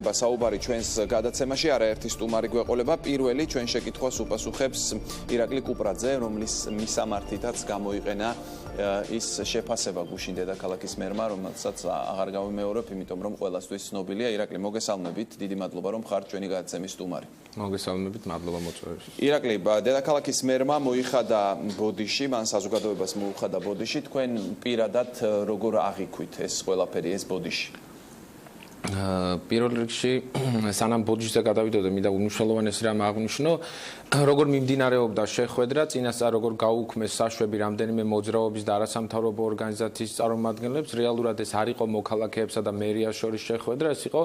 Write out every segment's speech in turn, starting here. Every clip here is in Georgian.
საუბარი ჩვენს გადაცემაში არაერთი სტუმარი გვეყოლება. პირველი ჩვენ შეკითხვას უპასუხებს ირაკლი კუპრაძე, რომლის მისამართითაც გამოიყენა ის შეფასება გუშინ დედაქალაქის მერმა, რომელსაც აღარ გავიმეორებ, იმიტომ რომ ყველასთვის ცნობილია. ირაკლი, მოგესალმებით, დიდი მადლობა რომ ხართ ჩვენი გადაცემის სტუმარი. მოგესალმებით, მადლობა მოწვევაში. ირაკლი, დედაქალაქის მერმა მოიხადა ბოდიში, მან საზოგადოებას მოუხადა ბოდიში. თქვენ პირადად როგორ აღიქვით ეს ყველაფერი, ეს ბოდიში? პირველ რიგში სანამ ბოდიშზე გადავიდოდე, მინდა უმნიშვნელოვანეს რამ აღვნიშნო, როგორ მიმდინარეობდა შეხვედრა, წინასწარ როგორ გაუქმეს საშვები რამდენიმე მოძრაობის და არასამთავრობო ორგანიზაციის წარმომადგენლებს, რეალურად ეს არ იყო მოქალაქეებსა და მერიას შორის შეხვედრა, ეს იყო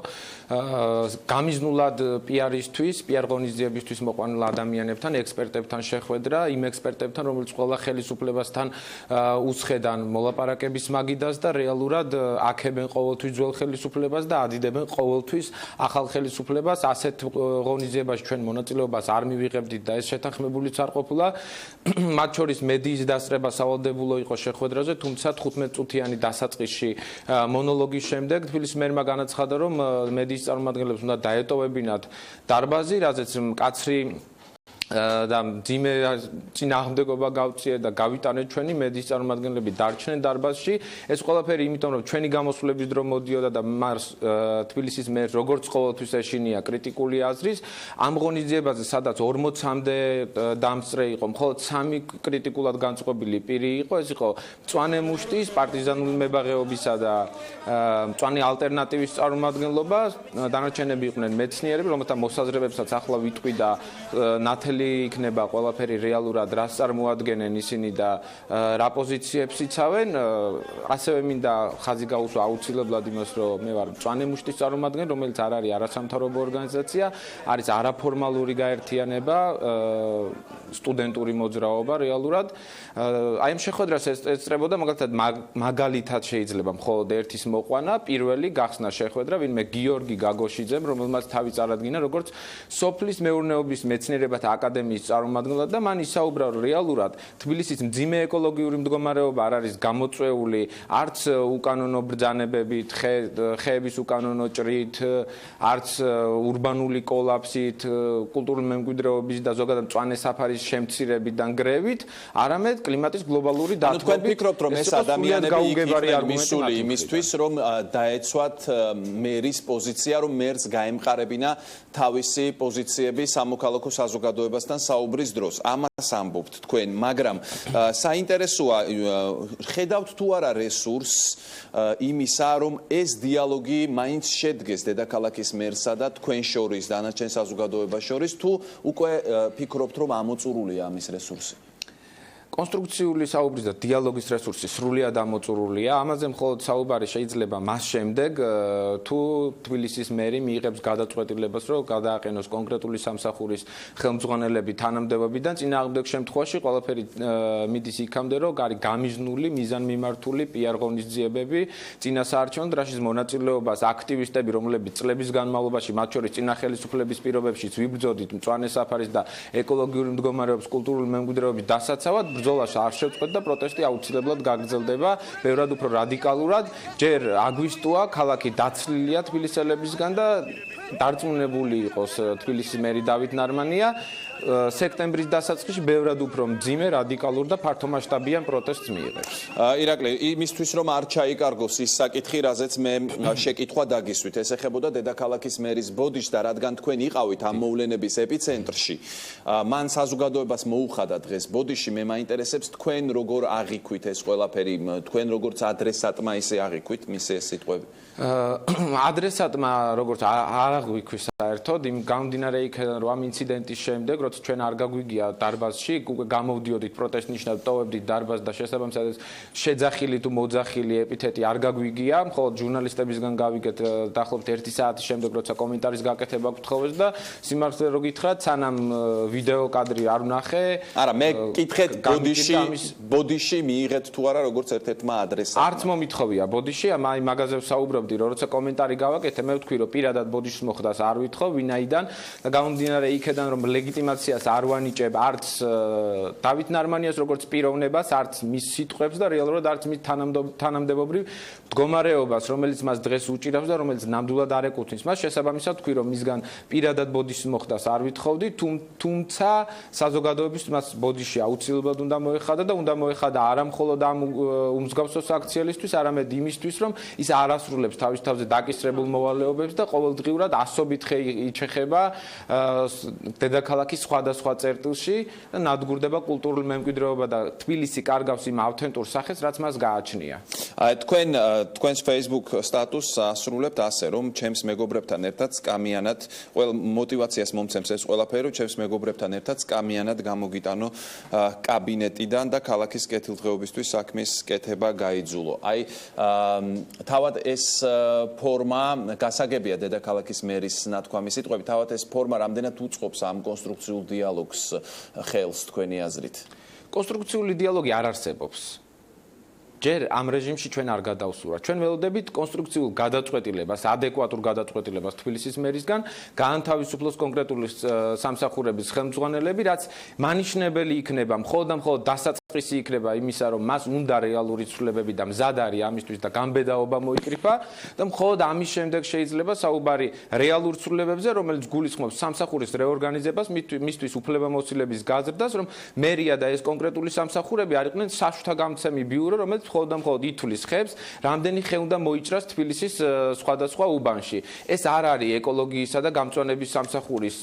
გამიზნულად პიარისთვის, პიარ ღონისძიებისთვის მოყვანილ ადამიანებთან, ექსპერტებთან შეხვედრა, იმ ექსპერტებთან, რომელიც ყველა ხელისუფლებასთან უცხედან მოლაპარაკების მაგიდას და რეალურად აქებენ ყოველთვის ძველ ხელისუფლებას და ადიდებენ ყოველთვის ახალ ხელისუფლებას. ასეთ ღონისძიებაში ჩვენ მონაწილეობას არ მივიღებდით და ეს შეთანხმებულიც არ ყოფილა. მათ შორის მედიის დასწრება სავალდებულო იყო შეხვედრაზე, თუმცა 15 წუთიანი დასაწყისში მონოლოგის შემდეგ თბილისის მერმა განაცხადა, რომ მედიის წარმომადგენლებს უნდა დაეტოვებინათ დარბაზი, რაზეც მკაცრი და ძიმე წინააღმდეგობა გავწიეთ და გავიტანეთ ჩვენი მედიის წარმომადგენლები დარჩნენ დარბაზში. ეს ყველაფერი იმიტომ რომ ჩვენი გამოსვლების დრო მოდიოდა და მას თბილისის მერს როგორც ყოველთვის ეშინია კრიტიკული აზრის. ამ ღონისძიებაზე სადაც 40-მდე დამსწრე იყო, მხოლოდ 3 კრიტიკულად განწყობილი პირი იყო. ეს იყო მწვანე მუშტის, პარტიზანული მებაღეობისა და მწვანე ალტერნატივის წარმომადგენლობა. დანარჩენები იყვნენ მეცნიერები, რომელთა მოსაზრებებსაც ახლა ვიტყვი და ნათელი იქნება ყველაფერი რეალურად რას წარმოადგენენ ისინი და რა პოზიციებს იცავენ. ასევე მინდა ხაზი გაუსვა აუცილებლად იმას, რომ მე ვარ მწვანე მუშტის წარმომადგენელი, რომელიც არ არის არასამთავრობო ორგანიზაცია, არის არაფორმალური გაერთიანება, სტუდენტური მოძრაობა რეალურად. აი ამ შეხვედრას ესწრებოდა მაგალითად შეიძლება მხოლოდ ერთის მოყვანა, პირველი გახსნა შეხვედრა ვინმე გიორგი გაგოშიძემ, რომელმაც თავი წარადგინა როგორც სოფლის მეურნეობის მეცნიერებათა აკადემიის წარმომადგენლად და მან ისაუბრა რეალურად თბილისის მძიმე ეკოლოგიური მდგომარეობა არ არის გამოწვეული არც უკანონო ბრძანებებით, ხეების უკანონო ჭრით, არც ურბანული კოლაფსით, კულტურული მემკვიდრეობის და ზოგადად მწვანე საფარის შემცირებით და ნგრევით, არამედ კლიმატის გლობალური დათბობით. თქვენ ფიქრობთ, რომ ეს ადამიანები იქნებიან მისული იმისთვის, რომ დაეცვათ მერის პოზიცია, რომ მერს გაემყარებინა თავისი პოზიციები სამოქალაქო საზოგადოებასთან საუბრის დროს. ამას ამბობთ თქვენ, მაგრამ საინტერესოა, ხედავთ თუ არა რესურსს იმისა, რომ ეს დიალოგი მაინც შედგეს დედაქალაქის მერსა და თქვენ შორის, დანარჩენ საზოგადოებას შორის, თუ უკვე ფიქრობთ, რომ ამოწურულია ამის რესურსი? კონსტრუქციული საუბრის და დიალოგის რესურსი სრულიად ამოწურულია. ამაზე მხოლოდ საუბარი შეიძლება მას შემდეგ, თუ თბილისის მერი მიიღებს გადაწყვეტილებას, რომ გადააყენოს კონკრეტული სამსახურის ხელმძღვანელები თანამდებობიდან. წინააღმდეგ შემთხვევაში ყველაფერი მიდის იქამდე, რომ არის გამიზნული, მიზანმიმართული პიარ ღონისძიებები წინასაარჩევნო დრაშის მონაწილეობას აქტივისტები, რომლებიც წლების განმავლობაში მათ შორის წინა ხელისუფლების პირობებშიც ვიბრძოდით მწვანე საფარის და ეკოლოგიური მდგომარეობის კულტურული მემკვიდრეობის დასაცავად. ბრძოლაში არ შევწყვეტ და პროტესტი აუცილებლად გაგრძელდება, ბევრად უფრო რადიკალურად. ჯერ აგვისტოა, ქალაქი დაცლილია თბილისელებისგან და დარწმუნებული იყოს თბილისის მერი დავით ნარმანია, სექტემბრის დასაწყისში ბევრად უფრო მძიმე, რადიკალურ და ფართომასშტაბიან პროტესტს მიიღებს. ირაკლი, იმისთვის რომ არ ჩაიკარგოს ის საკითხი, რაზეც მე შეკითხვა დაგისვით, ეს ეხებოდა დედაქალაქის მერის ბოდიშს და რადგან თქვენ იყავით ამ მოვლენების ეპიცენტრში, მან საზოგადოებას მოუხადა დღეს ბოდიში, მე მაინტერესებს თქვენ როგორ აღიქვით ეს ყველაფერი, თქვენ როგორც ადრესატმა ისე აღიქვით მისი ეს სიტყვები? ადრესატმა როგორც არ აღვიქვი საერთოდ, იმ გამომდინარე იქიდან რომ ამ ინციდენტის შემდეგ როცა ჩვენ არ გაგვიგია დარბაზში, გამოვდიოდით პროტესტ ნიშნად ტოვებდით დარბაზს და შესაბამისად შეძახილი თუ მოძახილი ეპითეტი არ გაგვიგია, მხოლოდ ჟურნალისტებისგან გავიგეთ დაახლოებით 1 საათის შემდეგ, როცა კომენტარის გაკეთება გთხოვეს და სიმართლე რო გითხრათ, სანამ ვიდეო კადრი არ ვნახე. არა, მე კითხეთ ბოდიში მიიღეთ თუ არა როგორც ერთ-ერთმა ადრესატმა. არც მომითხოვია ბოდიში, აი მაგაზე ვსაუბრობდი, რომ როცა კომენტარი გავაკეთე, მე ვთქვი, რომ პირადად ბოდიშის მოხდას არ ვითხოვ, ვინაიდან და გამომდინარე იქედან, რომ ლეგიტიმაციას არ ვანიჭებ არც დავით ნარმანიას როგორც პიროვნებას, არც მის სიტყვებს და რეალურად არც მის თანამდებობრივ მდგომარეობას, რომელიც მას დღეს უჭირავს და რომელიც ნამდვილად არ ეკუთვნის. მას შესაბამისად ვთქვი, რომ მისგან პირადად ბოდიშის მოხდას არ ვითხოვდი, თუმცა საზოგადოების მას ბოდიში აუცილებლად უნდა მოეხადა და უნდა მოეხადა არა მხოლოდ ამ უმსგავსო საქციელისთვის, არამედ იმისთვის, რომ ის არასრულებს თავის თავზე დაკისრებულ მოვალეობებს და ყოველდღიურად ასობით ხე იჩეხება დედაქალაქის სხვადასხვა წერტილში და ნადგურდება კულტურული მემკვიდრეობა და თბილისი კარგავს იმ ავთენტურ სახეს, რაც მას გააჩნია. თქვენს Facebook სტატუსს ასრულებთ ასე, რომ ჩემს მეგობრებთან ერთად სკამიანად, ყველა мотиваციას მომცემს ეს ყველაფერი, რომ ჩემს მეგობრებთან ერთად სკამიანად გამოგიტანო კაბინეტიდან და ქალაქის კეთილდღეობისთვის საქმის კეთება გაიძულო. აი, თავად ეს ფორმა გასაგებია დედაქალაქის მერის ნათქვამი სიტყვები, თავად ეს ფორმა რამდენად უწყობს ამ კონსტრუქციულ დიალოგს ხელს თქვენი აზრით? კონსტრუქციული დიალოგი არ არსებობს. ჯერ ამ რეჟიმში ჩვენ არ გადავსურვათ. ჩვენ ველოდებით კონსტრუქციულ გადაწყვეტილებას, ადეკვატურ გადაწყვეტილებას თბილისის მერისგან, გაანთავისუფლოს კონკრეტული სამსახურების ხელმძღვანელები, რაც მანიშნებელი იქნება, მხოლოდ და მხოლოდ დასაწყისი იქნება იმისა, რომ მას უნდა რეალური ცვლილებები და მზად არის ამისთვის და გამბედაობა მოიკრიფა და მხოლოდ ამის შემდეგ შეიძლება საუბარი რეალურ ცვლილებებზე, რომელიც გულისხმობს სამსახურის რეორგანიზებას, მისთვის უფლებამოსილების გაზრდას, რომ მერია და ეს კონკრეტული სამსახურები არ იყვნენ საშუალებამცემი ბიურო, რომელიც მხოლოდ და მხოლოდ ითვლის ხებს, რამდენი ხე უნდა მოიჭრას თბილისის სხვადასხვა უბანში. ეს არ არის ეკოლოგიისა და გამწვანების სამსახურის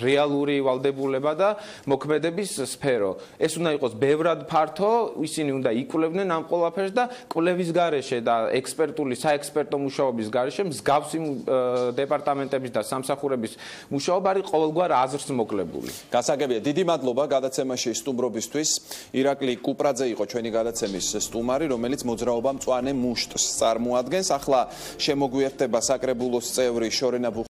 რეალური ვალდებულება და მოქმედების სფერო. ეს უნდა იყოს ბევრად ფართო, ისინი უნდა იკვლევდნენ ამ ყველაფერს და კვლევის გარეშე და ექსპერტული საექსპერტო მუშაობის გარეშე მსგავსი დეპარტამენტების და სამსახურების მუშაობა არის ყოველგვარ აზრს მოკლებული. გასაგებია, დიდი მადლობა გადაცემაში სტუმრობისთვის. ირაკლი კუპრაძე იყო ჩვენი გადაცემის სტუმარი, რომელიც მოძრაობა მწვანე მუშტს წარმოადგენს. ახლა შემოგვიერთდება საკრებულოს წევრი შორენა